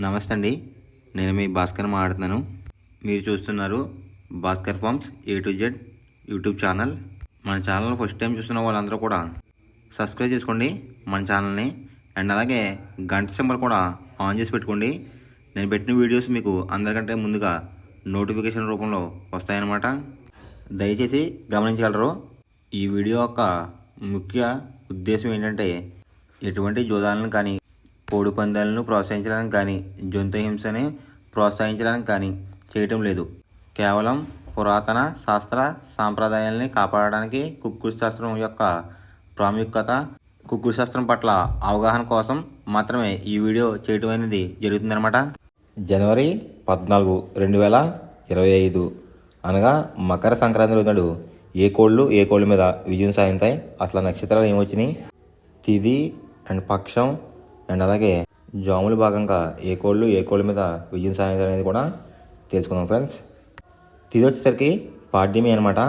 నమస్తే అండి. నేను మీ భాస్కర్ మాట్లాడుతున్నాను. మీరు చూస్తున్నారు Bhaskar farms A to Z YouTube channel. మన ఛానల్ ఫస్ట్ టైం చూస్తున్న వాళ్ళందరూ కూడా సబ్స్క్రైబ్ చేసుకోండి మన ఛానల్ని. అండ్ అలాగే గంట సింబల్ కూడా ఆన్ చేసి పెట్టుకోండి. నేను పెట్టిన వీడియోస్ మీకు అందరికంటే ముందుగా నోటిఫికేషన్ రూపంలో వస్తాయన్నమాట. దయచేసి గమనించగలరు. ఈ వీడియో యొక్క ముఖ్య ఉద్దేశం ఏంటంటే ఎటువంటి జోదాలను కానీ కోడి పందాలను ప్రోత్సహించడానికి కానీ జంతు హింసని ప్రోత్సహించడానికి కానీ చేయటం లేదు. కేవలం పురాతన శాస్త్ర సాంప్రదాయాల్ని కాపాడడానికి కుక్కుడు శాస్త్రం యొక్క ప్రాముఖ్యత, కుక్కుడు శాస్త్రం పట్ల అవగాహన కోసం మాత్రమే ఈ వీడియో చేయటం అనేది జరుగుతుందన్నమాట. జనవరి 14, 2025 అనగా మకర సంక్రాంతి రోజు ఏ కోళ్ళ మీద విజయం సాధించాయి, అసలు నక్షత్రాలు ఏమొచ్చినాయి, తిథి అండ్ పక్షం అండ్ అలాగే జాములు భాగంగా ఏ కోళ్ళ మీద విజయం సాధించాలి అనేది కూడా తెలుసుకుందాం ఫ్రెండ్స్. తిథి వచ్చేసరికి పాడ్యమి అనమాట.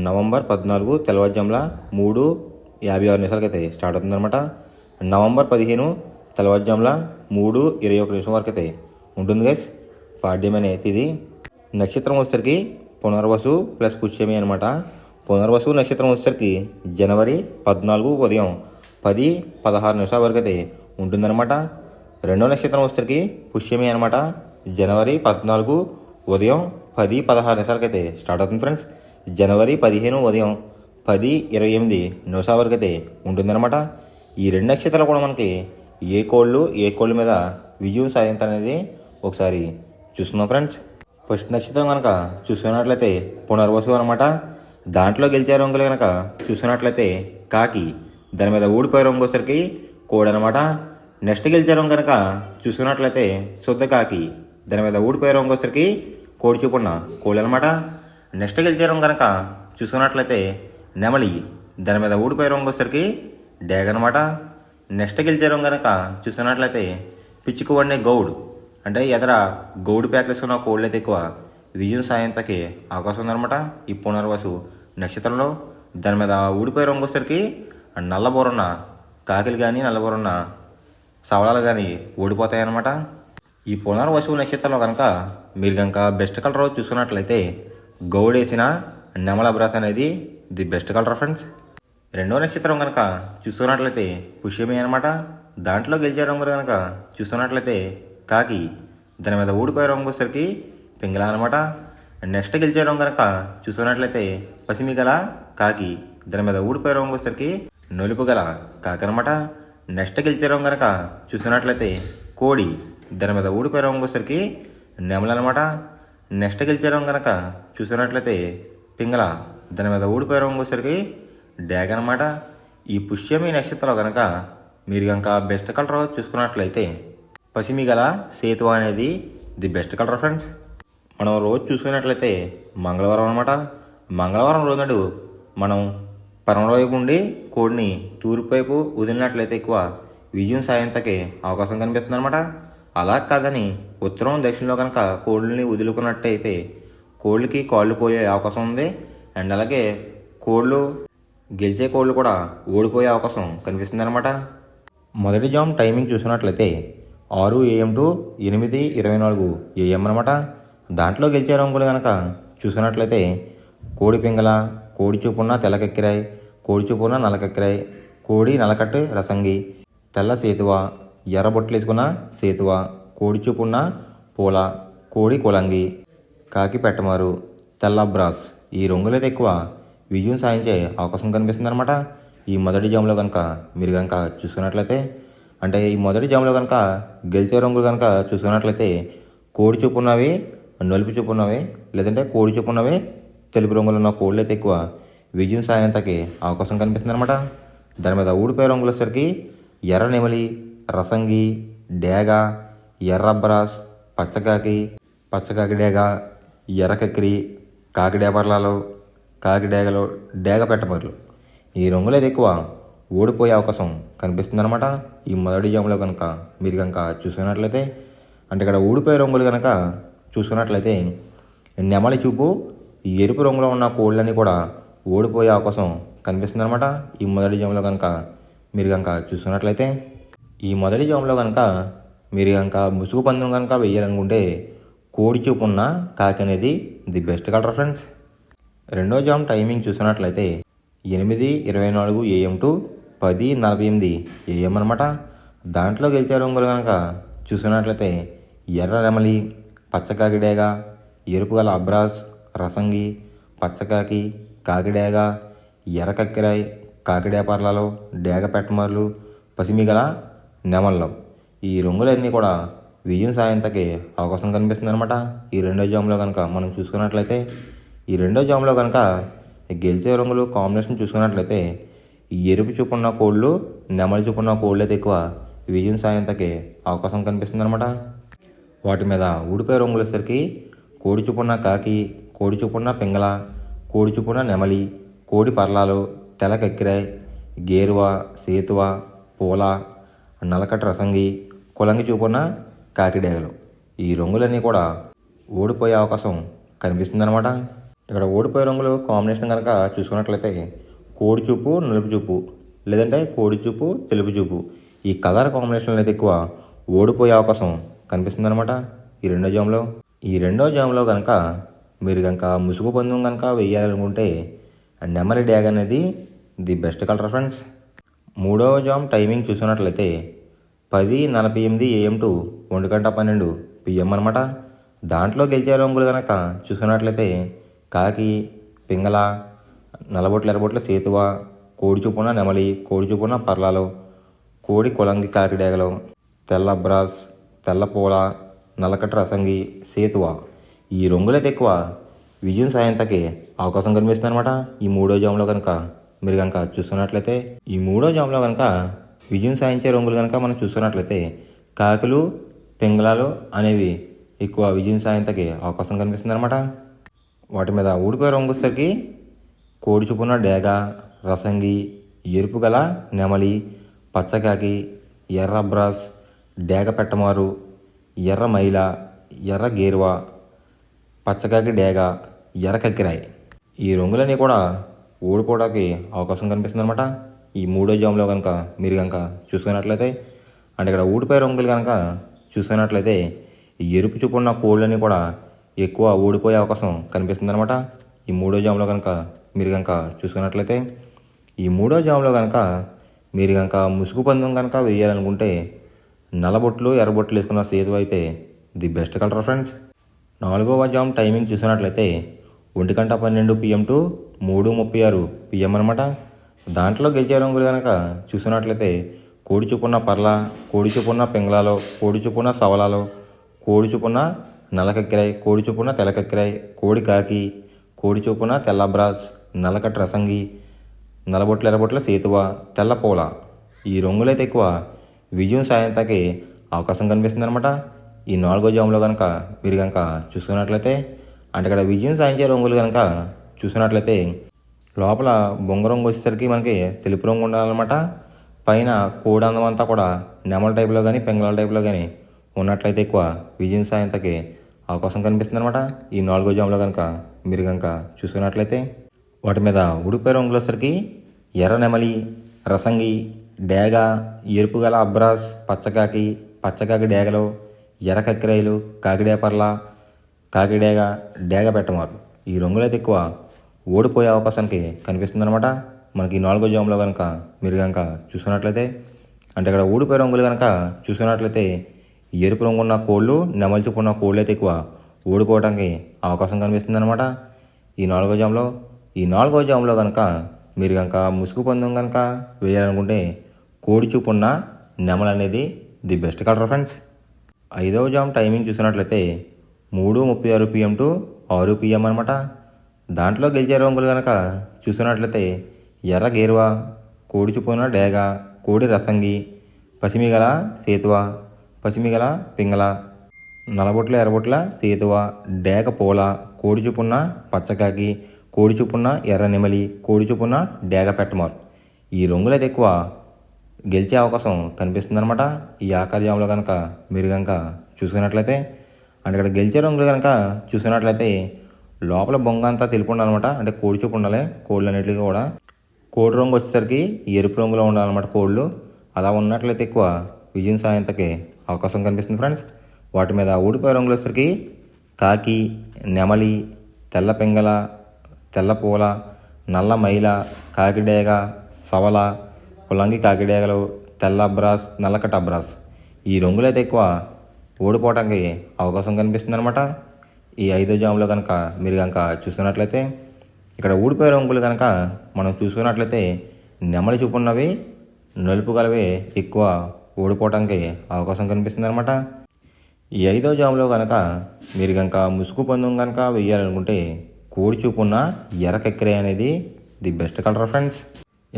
నవంబర్ 14 తెల్లవారుజాముల 3:56 అయితే స్టార్ట్ అవుతుందన్నమాట. నవంబర్ 15 తెల్లవారుజాముల 3:21 వరకు అయితే ఉంటుంది గైస్ పాడ్యమి అనే తిథి. నక్షత్రం వచ్చేసరికి పునర్వసు ప్లస్ పుష్యమి అనమాట. పునర్వసు నక్షత్రం వచ్చేసరికి జనవరి 14 ఉదయం 10:16 వరకు అయితే ఉంటుందన్నమాట. రెండో నక్షత్రం వచ్చేసరికి పుష్యమి అనమాట. జనవరి 14 ఉదయం 10:16 అయితే స్టార్ట్ అవుతుంది ఫ్రెండ్స్. జనవరి 15 ఉదయం 10:28 వరకు అయితే ఉంటుందన్నమాట. ఈ రెండు నక్షత్రాలు కూడా మనకి ఏ కోళ్ళ మీద విజయం సాధించాలనేది ఒకసారి చూస్తున్నాం ఫ్రెండ్స్. ఫస్ట్ నక్షత్రం కనుక చూసుకున్నట్లయితే పునర్వసు అనమాట. దాంట్లో గెలిచే రంగులు కనుక చూసుకున్నట్లయితే కాకి, దాని మీద ఊడిపోయే రంగు వచ్చేసరికి కోడి అనమాట. నెక్స్ట్ గెలిచే రంగు కనుక చూసుకున్నట్లయితే శుద్ధ కాకి, దాని మీద ఊడిపోయే రంగు వచ్చేసరికి కోడి చూపున్న కోడి అనమాట. నెక్స్ట్ గెలిచే రంగు కనుక చూసుకున్నట్లయితే నెమలి, దాని మీద ఊడిపోయే రంగు వచ్చేసరికి డ్యాగ్ అనమాట. నెక్స్ట్ గెలిచే రంగు కనుక చూసుకున్నట్లయితే పిచ్చుకు వండే గౌడ్, అంటే ఎదర గౌడు ప్యాకెట్స్కున్న కోళ్ళు అయితే ఎక్కువ విజయం సాయంతకి అవకాశం ఉందన్నమాట ఈ పునర్వసు నక్షత్రంలో. దాని మీద ఊడిపోయే రంగు వచ్చేసరికి నల్లబోరున్న కాకిలు కానీ నల్లబోరున్న సవళాలు కానీ ఓడిపోతాయన్నమాట. ఈ పునర్వసు నక్షత్రంలో కనుక మీరు కనుక బెస్ట్ కలర్ చూసుకున్నట్లయితే గౌడేసిన నెమల బ్రాస్ అనేది ది బెస్ట్ కలర్ ఫ్రెండ్స్. రెండో నక్షత్రం కనుక చూసుకున్నట్లయితే పుష్యమి అనమాట. దాంట్లో గెలిచే రంగులు కనుక చూసుకున్నట్లయితే కాకి, దాని మీద ఊడిపోయే రంగు వచ్చేసరికి పింగళ అనమాట. నెక్స్ట్ గెలిచే రంగు కనుక చూసుకున్నట్లయితే పసిమి గల కాకి, దాని మీద ఊడిపోయే రంగు వచ్చేసరికి నలుపు గల కాకి అనమాట. నెక్స్ట్ గెలిచే రంగు కనుక చూసుకున్నట్లయితే కోడి, దాని మీద ఊడిపోయే రంగు వచ్చేసరికి నెమల అనమాట. నెక్స్ట్ గెలిచే రంగు కనుక చూసుకున్నట్లయితే పింగళ, దాని మీద ఊడిపోయే రంగు వచ్చేసరికి డ్యాగ్ అనమాట. ఈ పుష్యమి నక్షత్రంలో కనుక మీరు కనుక బెస్ట్ కలర్ చూసుకున్నట్లయితే పసిమి గల సేతు అనేది ది బెస్ట్ కలర్ ఫ్రెండ్స్. మనం రోజు చూసుకున్నట్లయితే మంగళవారం అనమాట. మంగళవారం రోజు నాడు మనం పరమల వైపు ఉండి కోడిని తూర్పు వైపు వదిలినట్లయితే ఎక్కువ విజయం సాయంతకి అవకాశం కనిపిస్తుంది అనమాట. అలా కాదని ఉత్తరం దక్షిణంలో కనుక కోళ్ళని వదులుకున్నట్టయితే కోళ్ళకి కాళ్ళు పోయే అవకాశం ఉంది. అండ్ అలాగే గెలిచే కోళ్ళు కూడా ఓడిపోయే అవకాశం కనిపిస్తుంది అనమాట. మొదటి జామ్ టైమింగ్ చూసుకున్నట్లయితే 6 AM to 8:24 AM అనమాట. దాంట్లో గెలిచే రంగులు కనుక చూసుకున్నట్లయితే కోడి పింగళ, కోడి చూపున్న తెల్లకెక్కిరాయి, కోడి చూపున్న నల్లకెక్కిరాయి, కోడి నలకట్టు రసంగి, తెల్ల సేతువ, ఎర్ర బొట్లు వేసుకున్న సేతువ, కోడి చూపున్న పూల, కోడి కులంగి, కాకి పెట్టమారు, తెల్ల బ్రాస్. ఈ రంగులైతే ఎక్కువ విజయం సాధించే అవకాశం కనిపిస్తుంది అనమాట ఈ మొదటి జాములో కనుక మీరు కనుక చూసుకున్నట్లయితే. అంటే ఈ మొదటి జాములో కనుక గెలిచే రంగులు కనుక చూసుకున్నట్లయితే కోడి చూపున్నవి, నలుపు చూపున్నవి, లేదంటే కోడి చూపున్నవి, తెలుపు రంగులు ఉన్న కోళ్ళు అయితే ఎక్కువ విజయం సాయంతకి అవకాశం కనిపిస్తుంది అనమాట. దాని మీద ఊడిపోయే రంగులు వచ్చేసరికి ఎర్ర నెమలి, రసంగి, డేగ, ఎర్ర బ్రాస్, పచ్చకాకి డేగ, ఎర్రకక్కిరి, కాకి డేపర్లాలు, కాకి డేగలు, డేగ పెట్టబర్లు. ఈ రంగులు అయితే ఎక్కువ ఓడిపోయే అవకాశం కనిపిస్తుంది అనమాట ఈ మొదటి జాములో కనుక మీరు కనుక చూసుకున్నట్లయితే. అంటే ఇక్కడ ఊడిపోయే రంగులు కనుక చూసుకున్నట్లయితే నెమలి చూపు, ఎరుపు రంగులో ఉన్న కోళ్ళని కూడా ఓడిపోయే అవకాశం కనిపిస్తుంది అనమాట ఈ మొదటి జాములో కనుక మీరు కనుక చూసుకున్నట్లయితే. ఈ మొదటి జాములో కనుక మీరు కనుక ముసుగు పందెం కనుక వేయాలనుకుంటే కోడి చూపు ఉన్న కాకి అనేది ది బెస్ట్ కలర్ ఫ్రెండ్స్. రెండో జామ్ టైమింగ్ చూసినట్లయితే 8:24 AM టు 10:48 AM అనమాట. దాంట్లో గెలిచే రంగులు కనుక చూసినట్లయితే ఎర్ర నెమలి, పచ్చకాకి డేగ, ఎరుపు గల అబ్రాస్, రసంగి, పచ్చకాకి, కాకిడేగ, ఎర్ర కక్కిరాయ్, కాకిడే పర్లలో, డేగ పెట్టమర్లు, పసిమి గల నెమళ్ళం. ఈ రంగులన్నీ కూడా విజయం సాయంతకి అవకాశం కనిపిస్తుంది అనమాట. ఈ రెండో జామ్లో కనుక మనం చూసుకున్నట్లయితే ఈ రెండో జామ్లో కనుక గెలిచే రంగులు కాంబినేషన్ చూసుకున్నట్లయితే ఈ ఎరుపు చూపున్న కోళ్ళు, నెమలి చూపున్న కోళ్ళు అయితే ఎక్కువ విజయం సాయంతకి అవకాశం కనిపిస్తుంది అనమాట. వాటి మీద ఊడిపోయే రంగులు వచ్చేసరికి కోడి చూపున్న కాకి, కోడి చూపున్న పింగళ, కోడి చూపున్న నెమలి, కోడి పర్లాలు, తెల్ల కక్కిరాయ్, గేరువ, సేతువ, పూల, నలకట్ట రసంగి, కులంగి చూపున్న కాకిడేగలు. ఈ రంగులన్నీ కూడా ఓడిపోయే అవకాశం కనిపిస్తుంది అనమాట. ఇక్కడ ఓడిపోయే రంగులు కాంబినేషన్ కనుక చూసుకున్నట్లయితే కోడి చూపు నలుపు చూపు, లేదంటే కోడి చూపు తెలుపు చూపు, ఈ కలర్ కాంబినేషన్లో అయితే ఎక్కువ ఓడిపోయే అవకాశం కనిపిస్తుంది అనమాట. ఈ రెండో జామ్లో కనుక మీరు కనుక ముసుగు పందెం కనుక వేయాలనుకుంటే నెమలి డ్యాగ్ అనేది ది బెస్ట్ కలర్ ఫ్రెండ్స్. మూడవ జామ్ టైమింగ్ చూసుకున్నట్లయితే 10:48 AM టు 1:12 PM అనమాట. దాంట్లో గెలిచే రంగులు కనుక చూసుకున్నట్లయితే కాకి, పింగళ, నల్లబొట్ల ఎర్రబొట్ల సేతువ, కోడి చూపున నెమలి, కోడి చూపున పర్లాలు, కోడి కొలంగి కాకిడేగలు, తెల్ల బ్రాస్, తెల్ల పూల, నల్లకట్ట రసంగి, సేతువ. ఈ రంగులైతే ఎక్కువ విజయం సాయంతకి అవకాశం కనిపిస్తుంది అనమాట. ఈ మూడో జామ్లో కనుక మీరు కనుక చూస్తున్నట్లయితే ఈ మూడో జామ్లో కనుక విజయం సాధించే రంగులు కనుక మనం చూస్తున్నట్లయితే కాకులు, పింగళాలు అనేవి ఎక్కువ విజయం సాయంతకి అవకాశం కనిపిస్తుంది అనమాట. వాటి మీద ఊడిపోయే రంగు వచ్చేసరికి కోడి చూపున డేగ, రసంగి, ఎరుపు గల నెమలి, పచ్చకాకి, ఎర్ర బ్రాస్, డేగ పెట్టమారు, ఎర్ర మైల, ఎర్ర గేరువ, పచ్చకాకి డేగ, ఎర్ర కక్కిరాయ్. ఈ రంగులన్నీ కూడా ఓడిపోవడానికి అవకాశం కనిపిస్తుంది అనమాట. ఈ మూడో జామ్లో కనుక మీరు కనుక చూసుకున్నట్లయితే అంటే ఇక్కడ ఊడిపోయే రంగులు కనుక చూసుకున్నట్లయితే ఈ ఎరుపు చూపున్న కోళ్ళని కూడా ఎక్కువ ఓడిపోయే అవకాశం కనిపిస్తుంది అనమాట. ఈ మూడో జామ్లో కనుక మీరు కనుక చూసుకున్నట్లయితే ఈ మూడో జామ్లో కనుక మీరు కనుక ముసుగు పందెం కనుక వేయాలనుకుంటే నల్లబొట్లు ఎర్రబొట్లు వేసుకున్న సేతు అయితే ది బెస్ట్ కలర్ ఫ్రెండ్స్. నాలుగవ జామ్ టైమింగ్ చూసినట్లయితే 1:12 PM టు 3:36 PM అనమాట. దాంట్లో గెలిచే రంగులు కనుక చూసినట్లయితే కోడి చూపున్న పర్ల, కోడి చూపున్న పింగళాలు, కోడి చూపున్న సవలాలు, కోడి చూపున్న నల్లకక్కిరాయ్, కోడి చూపున్న తెల్లకక్కిరాయ్, కోడి కాకి, కోడి చూపున తెల్ల బ్రాస్, నల్లకట్ట రసంగి, నల్లబొట్ల ఎర్రబొట్ల సేతువ, తెల్ల పూల. ఈ రంగులైతే ఎక్కువ విజయం సాయంతకి అవకాశం కనిపిస్తుంది అనమాట. ఈ నాలుగో జామ్లో కనుక మీరు కనుక చూసుకున్నట్లయితే అంటే ఇక్కడ విజయం సాధించే రంగులు కనుక చూసినట్లయితే లోపల బొంగ రంగు వచ్చేసరికి మనకి తెలుపు రంగు ఉండాలన్నమాట. పైన కోడి అందం అంతా కూడా నెమల టైప్లో కానీ పెంగళాల టైప్లో కానీ ఉన్నట్లయితే ఎక్కువ విజయం సాయంతకి అవకాశం కనిపిస్తుంది అనమాట. ఈ నాలుగో జామ్లో కనుక మీరు కనుక చూసుకున్నట్లయితే వాటి మీద ఉడిపోయే రంగులు వచ్చేసరికి ఎర్ర నెమలి, రసంగి, డేగ, ఎరుపు గల అబ్రాస్, పచ్చకాకి డేగలు, ఎర్ర కక్కిరాయలు, కాకిడే పర్ల, కాకిడేగ, డేగ పెట్టమారు. ఈ రంగులైతే ఎక్కువ ఓడిపోయే అవకాశానికి కనిపిస్తుంది అనమాట. మనకి ఈ నాలుగో జామ్లో కనుక మీరు కనుక చూసుకున్నట్లయితే అంటే ఇక్కడ ఊడిపోయే రంగులు కనుక చూసుకున్నట్లయితే ఎరుపు రంగు ఉన్న కోళ్ళు, నెమలి చూపు ఉన్న కోళ్ళు అయితే ఎక్కువ ఓడిపోవడానికి అవకాశం కనిపిస్తుంది అనమాట. ఈ నాలుగో జామ్లో కనుక మీరు కనుక ముసుగు పందెం కనుక వేయాలనుకుంటే కోడి చూపు ఉన్న నెమలు అనేది ది బెస్ట్ కలర్ ఫ్రెండ్స్. ఐదవ జామ్ టైమింగ్ చూసినట్లయితే 3:36 PM టు 6 PM అనమాట. దాంట్లో గెలిచే రంగులు కనుక చూసినట్లయితే ఎర్ర గేరువ, కోడి చూపున డేగ, కోడి రసంగి, పసిమిగల సేతువ, పసిమిగల పింగళ, నల్లబొట్ల ఎర్రబొట్ల సేతువ, డేగ పూల, కోడి చూపున్న పచ్చకాకి, కోడి చూపున్న ఎర్ర నెమలి, కోడి చూపున్న డేగ పెట్టమారు. ఈ రంగులైతే ఎక్కువ గెలిచే అవకాశం కనిపిస్తుంది అనమాట. ఈ ఆఖరి జామ్లో కనుక మీరు కనుక చూసుకున్నట్లయితే అంటే ఇక్కడ గెలిచే రంగులు కనుక చూసుకున్నట్లయితే లోపల బొంగ అంతా తెలుపు ఉండాలన్నమాట. అంటే కోడి చూపు ఉండాలి. కోళ్ళు అన్నిటికీ కూడా కోడి రంగు వచ్చేసరికి ఎరుపు రంగులో ఉండాలన్నమాట కోళ్ళు. అలా ఉన్నట్లయితే ఎక్కువ విజయం సాయంతకి అవకాశం కనిపిస్తుంది ఫ్రెండ్స్. వాటి మీద ఊడిపోయే రంగులు వచ్చేసరికి కాకి, నెమలి, తెల్ల పింగళ, తెల్ల పూల, నల్ల మైల, కాకిడేగ, సవల, పులంగి కాకిడేగలు, తెల్ల అబ్రాస్, నల్లకట్ట అబ్రాస్ ఈ రంగులు అయితే ఎక్కువ ఓడిపోవడానికి అవకాశం కనిపిస్తుంది అనమాట. ఈ 5వ జాములో కనుక మీరు కనుక చూసుకున్నట్లయితే ఇక్కడ ఊడిపోయే రంగులు కనుక మనం చూసుకున్నట్లయితే నెమలి చూపున్నవి, నలుపు గలవి ఎక్కువ ఓడిపోవడానికి అవకాశం కనిపిస్తుంది అనమాట. ఈ 5వ జాములో కనుక మీరు కనుక ముసుగు పందెం కనుక వేయాలనుకుంటే కోడి చూపున్న ఎర్రకెక్కరే అనేది ది బెస్ట్ కలర్ ఫ్రెండ్స్.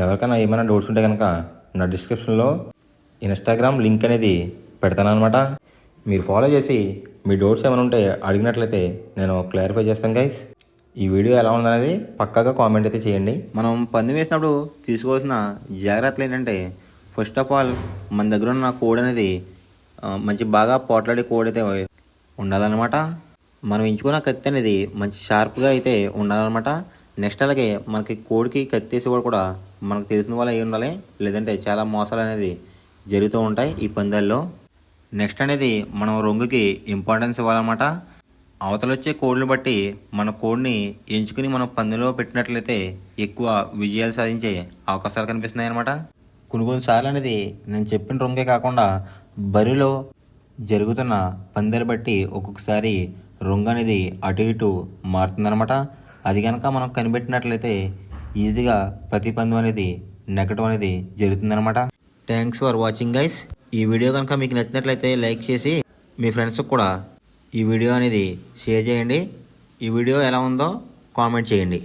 ఎవరికైనా ఏమైనా డౌట్స్ ఉంటే కనుక నా డిస్క్రిప్షన్లో ఇన్స్టాగ్రామ్ లింక్ అనేది పెడతాను అనమాట. మీరు ఫాలో చేసి మీ డౌట్స్ ఏమైనా ఉంటే అడిగినట్లయితే నేను క్లారిఫై చేస్తాను గైస్. ఈ వీడియో ఎలా ఉందనేది పక్కాగా కామెంట్ అయితే చేయండి. మనం పందెం వేసినప్పుడు తీసుకోవాల్సిన జాగ్రత్తలు ఏంటంటే ఫస్ట్ ఆఫ్ ఆల్ మన దగ్గర ఉన్న కోడ్ అనేది మంచి బాగా పోట్లాడే కోడ్ అయితే ఉండాలన్నమాట. మనం ఎంచుకున్న కత్తి అనేది మంచి షార్ప్గా అయితే ఉండాలన్నమాట. నెక్స్ట్ అలాగే మనకి కోడికి కత్తి వేసేవాడు కూడా మనకు తెలిసిన వాళ్ళు అయి ఉండాలి, లేదంటే చాలా మోసాలు అనేది జరుగుతూ ఉంటాయి ఈ పందాల్లో. నెక్స్ట్ అనేది మనం రంగుకి ఇంపార్టెన్స్ ఇవ్వాలన్నమాట. అవతల వచ్చే కోడ్లు బట్టి మన కోడ్ని ఎంచుకుని మనం పందెంలో పెట్టినట్లయితే ఎక్కువ విజయాలు సాధించే అవకాశాలు కనిపిస్తున్నాయి అన్నమాట. కొన్నిసార్లు అనేది నేను చెప్పిన రంగే కాకుండా బరిలో జరుగుతున్న పందాలు బట్టి ఒక్కొక్కసారి రంగు అనేది అటు ఇటు మారుతుందన్నమాట. అది కనుక మనం కనిపెట్టినట్లయితే ఈజీగా ప్రతి పందెం అనేది నెగ్గడం అనేది జరుగుతుందన్నమాట. Thanks for watching guys. ఈ వీడియో కనుక మీకు నచ్చినట్లయితే లైక్ చేసి మీ ఫ్రెండ్స్కి కూడా ఈ వీడియో అనేది షేర్ చేయండి. ఈ వీడియో ఎలా ఉందో కామెంట్ చేయండి.